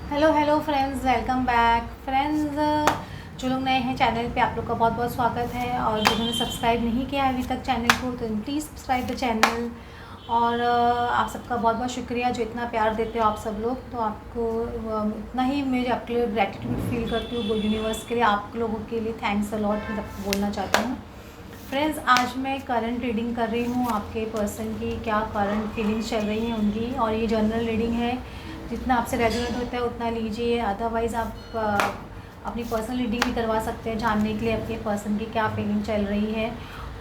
Hello hello friends, welcome back friends. जो लोग नए हैं चैनल पे, आप लोग का बहुत बहुत स्वागत है। और जिन्होंने सब्सक्राइब नहीं किया है अभी तक चैनल को, तो प्लीज़ सब्सक्राइब द चैनल। और आप सबका बहुत बहुत शुक्रिया जो इतना प्यार देते हो आप सब लोग। तो आपको इतना ही मैं आपके लिए ग्रेटिट्यूड फील करती हूँ यूनिवर्स के लिए, आप लोगों के लिए थैंक्स अ लॉट मैं सबको बोलना चाहती हूँ। फ्रेंड्स, आज मैं करंट रीडिंग कर रही हूँ आपके पर्सन की, क्या करंट फीलिंग्स चल रही हैं उनकी। और ये जनरल रीडिंग है, जितना आपसे रेजोनेट होता है उतना लीजिए। अदरवाइज़ आप अपनी पर्सनल रीडिंग भी करवा सकते हैं जानने के लिए आपके पर्सन की क्या फीलिंग चल रही है।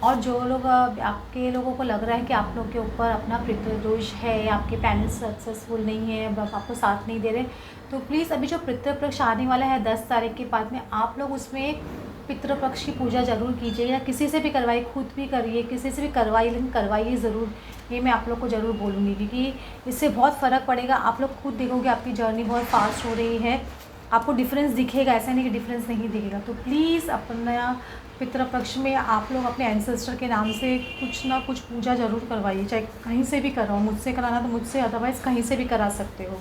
और जो लोग आपके लोगों को लग रहा है कि आप लोग के ऊपर अपना पितृदोष है या आपके पैरेंट्स सक्सेसफुल नहीं है, आपको साथ नहीं दे रहे, तो प्लीज़ अभी जो पितृपक्ष आने वाला है 10 तारीख के बाद में, आप लोग उसमें पितृपक्ष की पूजा ज़रूर कीजिए, या किसी से भी करवाइए, खुद भी करिए, किसी से भी करवाइए, लेकिन करवाइए ज़रूर। ये मैं आप लोग को ज़रूर बोलूँगी, क्योंकि इससे बहुत फ़र्क पड़ेगा। आप लोग खुद देखोगे आपकी जर्नी बहुत फास्ट हो रही है, आपको डिफरेंस दिखेगा, ऐसा नहीं कि डिफरेंस नहीं दिखेगा। तो प्लीज़ अपना पितृपक्ष में आप लोग अपने एंसेस्टर के नाम से कुछ ना कुछ पूजा ज़रूर करवाइए, चाहे कहीं से भी कराओ। मुझसे कराना तो मुझसे, अदरवाइज़ कहीं से भी करा सकते हो।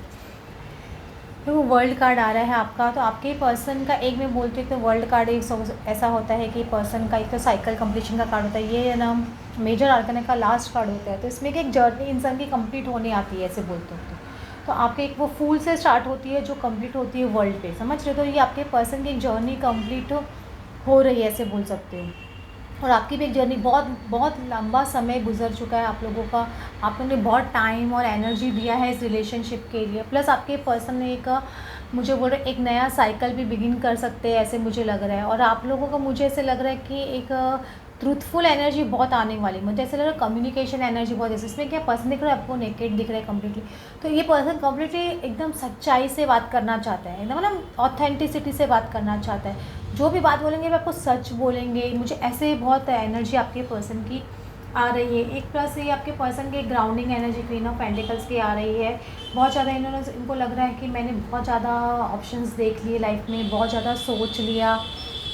तो वो वर्ल्ड कार्ड आ रहा है आपका, तो आपके पर्सन का एक मैं बोलती हूँ तो वर्ल्ड कार्ड एक ऐसा होता है कि पर्सन का एक तो साइकिल कंप्लीशन का कार्ड होता है, ये ना मेजर आर्कन का लास्ट कार्ड होता है। तो इसमें एक जर्नी इंसान की कंप्लीट होने आती है, ऐसे बोलते हो तो आपके एक वो फूल से स्टार्ट होती है जो कंप्लीट होती है वर्ल्ड पे, समझ रहे हो। तो ये आपके पर्सन की एक जर्नी कंप्लीट हो रही है, ऐसे बोल सकते हो। और आपकी भी एक जर्नी बहुत बहुत लंबा समय गुजर चुका है आप लोगों का। आप लोगों ने बहुत टाइम और एनर्जी दिया है इस रिलेशनशिप के लिए। प्लस आपके पर्सन ने एक मुझे बोल रहे एक नया साइकिल भी बिगिन कर सकते हैं, ऐसे मुझे लग रहा है। और आप लोगों को मुझे ऐसे लग रहा है कि एक ट्रूथफुल एनर्जी बहुत आने वाली, मुझे ऐसा लग रहा है कम्युनिकेशन एनर्जी बहुत, जैसे इसमें क्या पर्सन दिख रहा है आपको नेकेड दिख रहा है कम्प्लीटली। तो ये पर्सन कम्प्लीटली एकदम सच्चाई से बात करना चाहता है, एकदम ना ऑथेंटिसिटी से बात करना चाहता है। जो भी बात बोलेंगे वे आपको सच बोलेंगे। मुझे ऐसे बहुत एनर्जी आपके पर्सन की आ रही है। एक प्लस ये आपके पर्सन की grounding energy queen of pentacles की आ रही है। बहुत ज़्यादा इनको लग रहा है कि मैंने बहुत ज़्यादा ऑप्शंस देख लिए लाइफ में, बहुत ज़्यादा सोच लिया।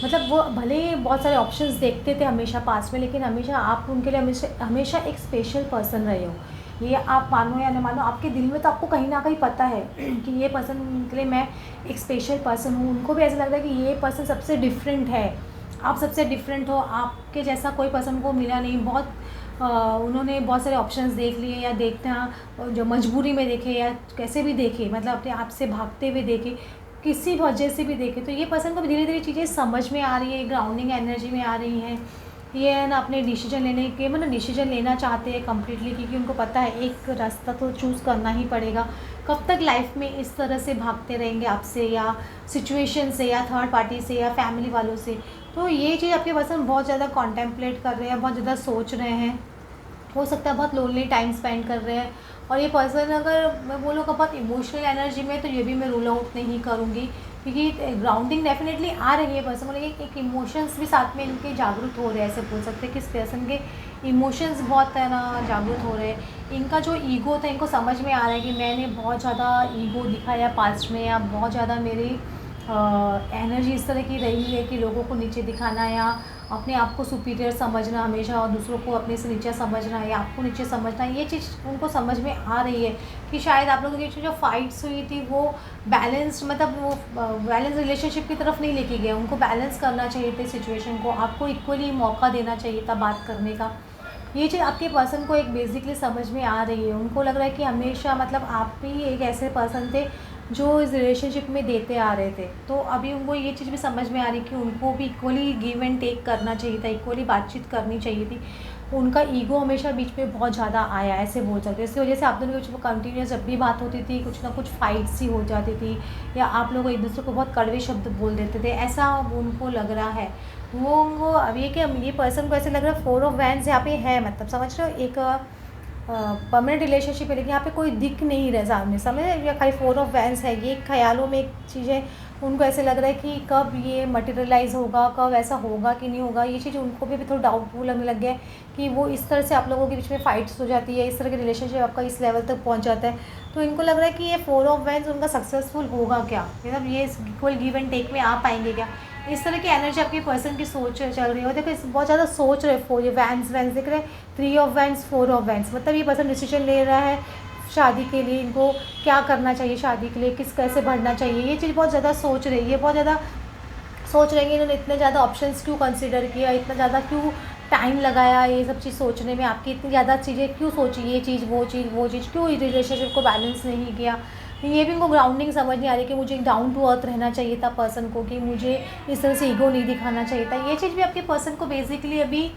मतलब वो भले ही बहुत सारे ऑप्शंस देखते थे हमेशा पास में, लेकिन हमेशा आप उनके लिए हमेशा हमेशा एक स्पेशल पर्सन रहे हो। ये आप मानो या न मानो, आपके दिल में तो आपको कहीं ना कहीं पता है कि ये पर्सन के लिए मैं एक स्पेशल पर्सन हूँ। उनको भी ऐसा लगता है कि ये पर्सन सबसे डिफरेंट है, आप सबसे डिफरेंट हो, आपके जैसा कोई पर्सन को मिला नहीं। बहुत उन्होंने बहुत सारे ऑप्शंस देख लिए, या देखना जो मजबूरी में देखे या कैसे भी देखे, मतलब अपने आप से भागते हुए देखे, किसी वजह से भी देखे। तो ये पर्सन को धीरे धीरे चीज़ें समझ में आ रही है, ग्राउंडिंग एनर्जी में आ रही हैं। ये है ना अपने डिसीजन लेने के, मतलब डिसीजन लेना चाहते हैं कम्प्लीटली, क्योंकि उनको पता है एक रास्ता तो चूज़ करना ही पड़ेगा। कब तक लाइफ में इस तरह से भागते रहेंगे आपसे, या सिचुएशन से, या थर्ड पार्टी से, या फैमिली वालों से। तो ये चीज़ आपके पर्सन बहुत ज़्यादा कॉन्टेम्पलेट कर रहे हैं, बहुत ज़्यादा सोच रहे हैं। हो सकता है बहुत लोनली टाइम स्पेंड कर रहे हैं। और ये पर्सन अगर मैं बोलूँ कि बहुत इमोशनल एनर्जी में, तो ये भी मैं रूल आउट नहीं करूँगी, क्योंकि ग्राउंडिंग डेफिनेटली आ रही है पर्सन को, लेकिन एक इमोशंस भी साथ में इनके जागरूक हो रहे हैं, ऐसे बोल सकते हैं कि इस पर्सन के इमोशंस बहुत है ना जागरूक हो रहे हैं। इनका जो ईगो था, इनको समझ में आ रहा है कि मैंने बहुत ज़्यादा ईगो दिखाया पास्ट में, या बहुत ज़्यादा मेरी एनर्जी इस तरह की रही है कि लोगों को नीचे दिखाना, या अपने आप को सुपीरियर समझना हमेशा, और दूसरों को अपने से नीचे समझना, या आपको नीचे समझना। ये चीज़ उनको समझ में आ रही है कि शायद आप लोगों की जो फाइट्स हुई थी वो बैलेंस, मतलब वो बैलेंस रिलेशनशिप की तरफ नहीं लेके गए। उनको बैलेंस करना चाहिए था सिचुएशन को, आपको इक्वली मौका देना चाहिए था बात करने का। ये चीज़ आपके पर्सन को एक बेसिकली समझ में आ रही है। उनको लग रहा है कि हमेशा, मतलब आप भी एक ऐसे पर्सन थे जो इस रिलेशनशिप में देते आ रहे थे। तो अभी उनको ये चीज़ भी समझ में आ रही है कि उनको भी इक्वली गिव एंड टेक करना चाहिए था, इक्वली बातचीत करनी चाहिए थी। उनका ईगो हमेशा बीच में बहुत ज़्यादा आया, ऐसे बोल सकते हैं। इसकी वजह से आप दोनों के बीच कंटिन्यूस जब भी बात होती थी, कुछ ना कुछ फाइट्स ही हो जाती थी, या आप लोग एक दूसरे को बहुत कड़वे शब्द बोल देते थे, ऐसा उनको लग रहा है। वो अब ये पर्सन को ऐसे लग रहा है 4 ऑफ वैंड्स यहाँ पे है, मतलब समझ रहे हो, एक परमानेंट रिलेशनशिप है, लेकिन यहाँ पे कोई दिख नहीं रहा सामने, समझ रहे, या खाली 4 ऑफ वैंड्स है। ये ख्यालों में एक चीज़ें, उनको ऐसे लग रहा है कि कब ये मटेरियलाइज़ होगा, कब ऐसा होगा कि नहीं होगा। ये चीज़ उनको भी थोड़ा डाउटफुल लगने लग गया है कि वो इस तरह से आप लोगों के बीच में फाइट्स हो जाती है, इस तरह की रिलेशनशिप आपका इस लेवल तक पहुँच जाता है। तो इनको लग रहा है कि ये 4 ऑफ वैंड्स उनका सक्सेसफुल होगा क्या, मतलब ये इक्वल गिव एंड टेक में आ पाएंगे क्या। इस तरह की एनर्जी आपकी पर्सन की सोच चल रही है। देखो बहुत ज़्यादा सोच रहे, 4 ये वैंस दिख रहे हैं, 3 ऑफ वैंस, 4 ऑफ वैंस, मतलब ये पर्सन डिसीजन ले रहा है शादी के लिए इनको क्या करना चाहिए, शादी के लिए किस कैसे बढ़ना चाहिए, ये चीज़ बहुत ज़्यादा सोच रही है, बहुत ज़्यादा सोच रही है। इन्होंने इतने ज़्यादा ऑप्शंस क्यों कंसिडर किया, इतना ज़्यादा क्यों टाइम लगाया ये सब चीज़ सोचने में, आपकी इतनी ज़्यादा चीज़ें क्यों सोची, ये चीज़ वो चीज़ वो चीज़, क्यों रिलेशनशिप को बैलेंस नहीं किया। ये भी इनको ग्राउंडिंग समझ नहीं आ रही कि मुझे डाउन टू अर्थ रहना चाहिए था पर्सन को, कि मुझे इस तरह से ईगो नहीं दिखाना चाहिए था। ये चीज़ भी आपके पर्सन को बेसिकली अभी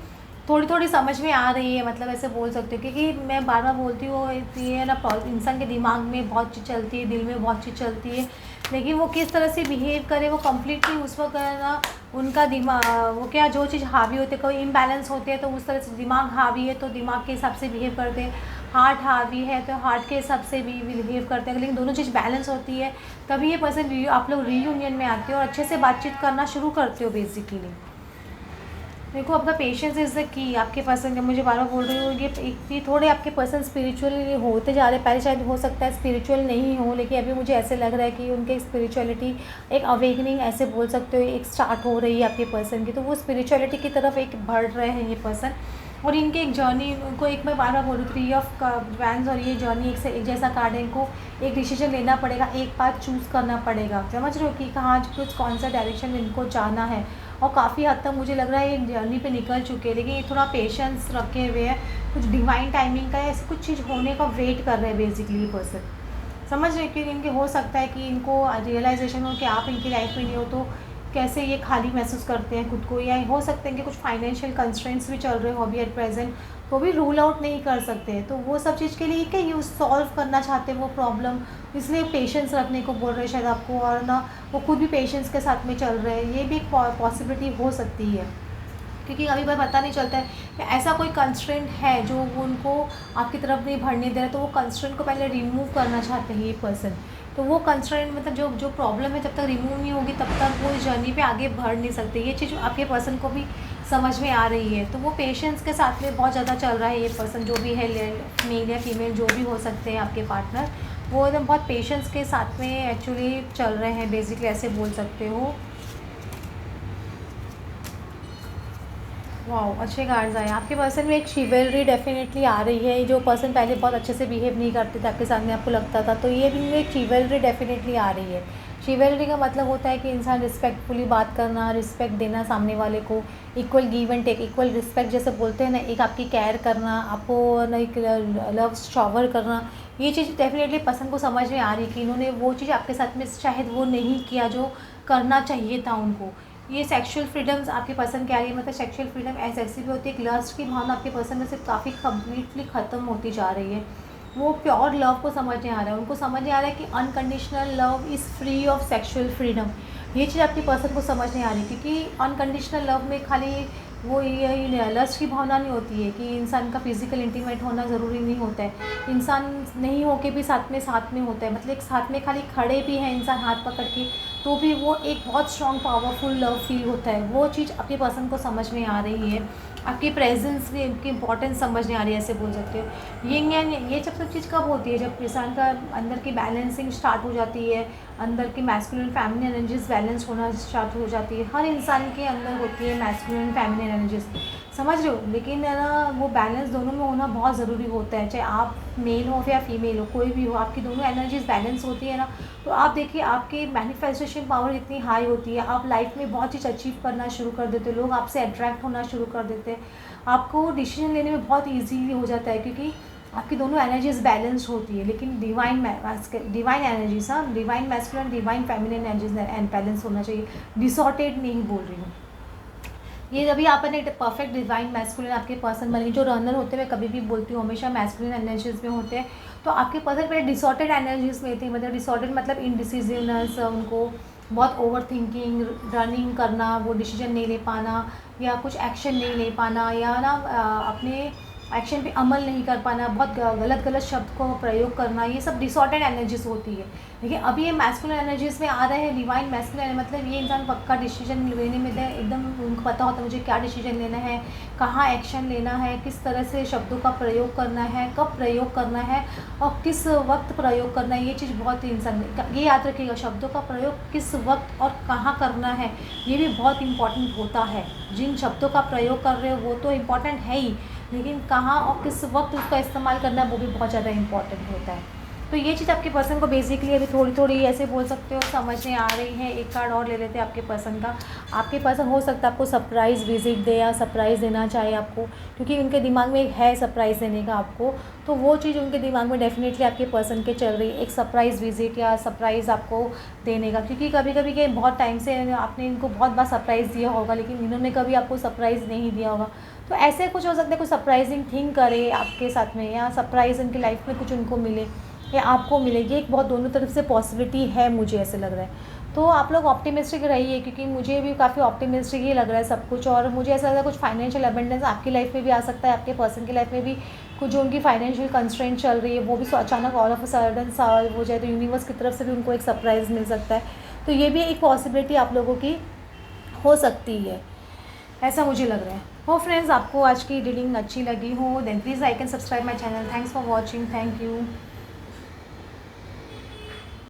थोड़ी थोड़ी समझ में आ रही है, मतलब ऐसे बोल सकते हो। क्योंकि मैं बार बार बोलती हूँ, ये है ना, इंसान के दिमाग में बहुत चीज़ चलती है, दिल में बहुत चीज़ चलती है, लेकिन वो किस तरह से बिहेव करे वो कम्प्लीटली उस वक्त है ना उनका दिमाग, वो क्या जो चीज़ हावी होते कोई इम्बैलेंस होते हैं तो उस तरह से दिमाग हावी है तो दिमाग के हिसाब से बिहेव करते हैं, हार्ट हावी है तो हार्ट के हिसाब से भी बिहेव करते हैं। लेकिन दोनों चीज़ बैलेंस होती है तभी ये पर्सन आप लोग रीयूनियन में आते हो और अच्छे से बातचीत करना शुरू करते हो बेसिकली। देखो, आपका पेशेंस इज़ द की। आपके पर्सन का मुझे बार बार बोल रही हूँ, ये थोड़े आपके पर्सन स्पिरिचुअल होते जा रहे हैं। पहले शायद हो सकता है स्पिरिचुअल नहीं हो, लेकिन अभी मुझे ऐसे लग रहा है कि उनके स्पिरिचुअलिटी एक अवेकनिंग ऐसे बोल सकते हो, एक स्टार्ट हो रही है आपके पर्सन की, तो वो स्पिरिचुअलिटी की तरफ एक बढ़ रहे हैं ये पर्सन। और इनके एक जर्नी को एक मैं बार बार बोलूँ, 3 ऑफ वैंस, और ये जर्नी एक से एक जैसा कार्ड है। इनको एक डिसीजन लेना पड़ेगा, एक बात चूज़ करना पड़ेगा। समझ रहे हो कि कहाँ कुछ कौन सा डायरेक्शन इनको जाना है, और काफ़ी हद तक मुझे लग रहा है ये जर्नी पे निकल चुके हैं। लेकिन ये थोड़ा पेशेंस रखे हुए हैं, कुछ डिवाइन टाइमिंग का ऐसे कुछ चीज़ होने का वेट कर रहे हैं बेसिकली पर्सन। समझ रहे, कि इनके हो सकता है कि इनको रियलाइजेशन हो कि आप इनकी लाइफ में नहीं हो तो कैसे ये खाली महसूस करते हैं खुद को, या हो सकते हैं कि कुछ फाइनेंशियल कंस्ट्रेंट्स भी चल रहे हो अभी एट प्रेजेंट, तो भी रूल आउट नहीं कर सकते। तो वो सब चीज़ के लिए क्या यूज़ सॉल्व करना चाहते हैं वो प्रॉब्लम, इसलिए पेशेंस रखने को बोल रहे हैं शायद आपको, और ना वो खुद भी पेशेंस के साथ में चल रहे हैं। ये भी एक पॉसिबिलिटी हो सकती है, क्योंकि कभी बार पता नहीं चलता है कि ऐसा कोई कंस्ट्रेंट है जो वो उनको आपकी तरफ नहीं बढ़ने दे रहा, तो वो कंस्ट्रेंट को पहले रिमूव करना चाहते हैं ये पर्सन। तो वो कंस्ट्रेंट मतलब जो प्रॉब्लम है जब तक रिमूव नहीं होगी तब तक वो इस जर्नी पे आगे बढ़ नहीं सकते। ये चीज़ आपके पर्सन को भी समझ में आ रही है, तो वो पेशेंस के साथ में बहुत ज़्यादा चल रहा है ये पर्सन, जो भी है मेल या फीमेल जो भी हो सकते हैं आपके पार्टनर, वो एकदम बहुत पेशेंस के साथ में एक्चुअली चल रहे हैं बेसिकली, ऐसे बोल सकते हो। वाओ, अच्छे कार्ड्स आए। आपके पर्सन में एक शिवेलरी डेफिनेटली आ रही है। जो पर्सन पहले बहुत अच्छे से बिहेव नहीं करते थे आपके सामने, आपको लगता था, तो ये भी एक शिवेलरी डेफिनेटली आ रही है। शिवेलरी का मतलब होता है कि इंसान रिस्पेक्टफुली बात करना, रिस्पेक्ट देना सामने वाले को, equal give and take, equal respect जैसे बोलते हैं ना, एक आपकी केयर करना, आपको ना एक लव शॉवर करना। ये चीज़ डेफिनेटली पर्सन को समझ में आ रही है कि इन्होंने वो चीज़ आपके साथ में शायद वो नहीं किया जो करना चाहिए था उनको। ये सेक्सुअल फ्रीडम्स आपके पर्सन की आ रही है, मतलब सेक्सुअल फ्रीडम ऐसी भी होती है, एक लस्ट की भावना आपके पर्सन में से काफ़ी कम्प्लीटली ख़त्म होती जा रही है। वो प्योर लव को समझ नहीं आ रहा है, उनको समझ नहीं आ रहा है कि unconditional love is free of sexual freedom. ये चीज़ आपके पर्सन को समझ नहीं आ रही, क्योंकि अनकंडीशनल लव में खाली वो ये लस्ट की भावना नहीं होती है कि इंसान का फिजिकल इंटीमेट होना ज़रूरी नहीं होता है, इंसान नहीं होके भी साथ में होता है, मतलब एक साथ में खाली खड़े भी हैं इंसान हाथ पकड़ के, तो भी वो एक बहुत स्ट्रॉन्ग पावरफुल लव फील होता है। वो चीज़ आपके पर्सन को समझ में आ रही है, आपकी प्रेजेंस की उनकी इंपॉर्टेंस समझ नहीं आ रही है, ऐसे बोल सकते हो। ये सब चीज़ कब होती है, जब इंसान का अंदर की बैलेंसिंग स्टार्ट हो जाती है, अंदर की मैस्कुलिन फेमिनिन एनर्जीज बैलेंस होना स्टार्ट हो जाती है। हर इंसान के अंदर होती है मैस्कुलिन फेमिनिन एनर्जीज, समझ रहे हो, लेकिन है ना वो बैलेंस दोनों में होना बहुत ज़रूरी होता है। चाहे आप मेल हो या फीमेल हो, कोई भी हो, आपकी दोनों एनर्जीज बैलेंस होती है ना, तो आप देखिए आपकी मैनिफेस्टेशन पावर इतनी हाई होती है, आप लाइफ में बहुत चीज़ अचीव करना शुरू कर देते हो, लोग आपसे अट्रैक्ट होना शुरू कर देते हैं, आपको डिसीजन लेने में बहुत ईजीली हो जाता है, क्योंकि आपकी दोनों एनर्जीज बैलेंस्ड होती है। लेकिन डिवाइन एनर्जीज, हाँ, divine masculine divine feminine energies and balance होना चाहिए, डिसऑर्डेड नहीं बोल रही हूँ। ये जब भी आप एक परफेक्ट डिवाइन मैस्कुलिन आपके पर्सन बने, जो रनर होते हैं, मैं कभी भी बोलती हूँ हमेशा मैस्कुलिन एनर्जीज में होते हैं, तो आपके पर्सन पहले डिसऑर्डेड एनर्जीज में थे, मतलब डिसऑर्डेड मतलब इनडिसिजिवनेस, उनको बहुत ओवर थिंकिंग, रनिंग करना, वो डिसीजन नहीं ले पाना, या कुछ एक्शन नहीं ले पाना, या ना अपने एक्शन पे अमल नहीं कर पाना, बहुत गलत शब्द को प्रयोग करना, ये सब डिसऑर्डेड एनर्जीज होती है। देखिए अभी ये मैस्कुलिन एनर्जीज में आ रहे हैं, डिवाइन मैस्कुलिन, मतलब ये इंसान पक्का डिसीजन लेने में दे, एकदम उनको पता होता है मुझे क्या डिसीजन लेना है, कहाँ एक्शन लेना है, किस तरह से शब्दों का प्रयोग करना है, कब प्रयोग करना है और किस वक्त प्रयोग करना है। ये चीज़ बहुत ही इंसान, ये याद रखिएगा, शब्दों का प्रयोग किस वक्त और कहाँ करना है ये भी बहुत इंपॉर्टेंट होता है। जिन शब्दों का प्रयोग कर रहे हो वो तो इम्पॉर्टेंट है ही, लेकिन कहाँ और किस वक्त उसका इस्तेमाल करना है वो भी बहुत ज़्यादा इम्पॉर्टेंट होता है। तो ये चीज़ आपके पर्सन को बेसिकली अभी थोड़ी थोड़ी ऐसे बोल सकते हो समझने आ रही है। एक कार्ड और ले लेते हैं आपके पर्सन का। आपके पर्सन हो सकता है आपको सरप्राइज़ विजिट दे या सरप्राइज़ देना चाहे आपको, क्योंकि उनके दिमाग में है सरप्राइज़ देने का आपको, तो वो चीज़ उनके दिमाग में डेफिनेटली आपके पर्सन के चल रही है, एक सरप्राइज़ विजिट या सरप्राइज़ आपको देने का। क्योंकि कभी कभी के बहुत टाइम से आपने इनको बहुत बार सरप्राइज़ दिया होगा लेकिन इन्होंने कभी आपको सरप्राइज़ नहीं दिया होगा। तो ऐसे कुछ हो सकता है, कुछ सरप्राइजिंग थिंग करे आपके साथ में, या सरप्राइज़ उनकी लाइफ में कुछ उनको मिले या आपको मिलेगी। एक बहुत दोनों तरफ से पॉसिबिलिटी है, मुझे ऐसे लग रहा है। तो आप लोग ऑप्टिमिस्टिक रहिए, क्योंकि मुझे भी काफ़ी ऑप्टिमिस्टिक ही लग रहा है सब कुछ। और मुझे ऐसा लग रहा है कुछ फाइनेंशियल अबंडेंस आपकी लाइफ में भी आ सकता है, आपके पर्सन की लाइफ में भी कुछ जो उनकी फाइनेंशियल कंस्ट्रेंट चल रही है वो भी अचानक all of a sudden solve हो जाए, तो यूनिवर्स की तरफ से भी उनको एक सरप्राइज़ मिल सकता है। तो ये भी एक पॉसिबिलिटी आप लोगों की हो सकती है, ऐसा मुझे लग रहा है। हो फ्रेंड्स, आपको आज की रीडिंग अच्छी लगी हो then please like and subscribe my channel. Thanks for watching, thank you.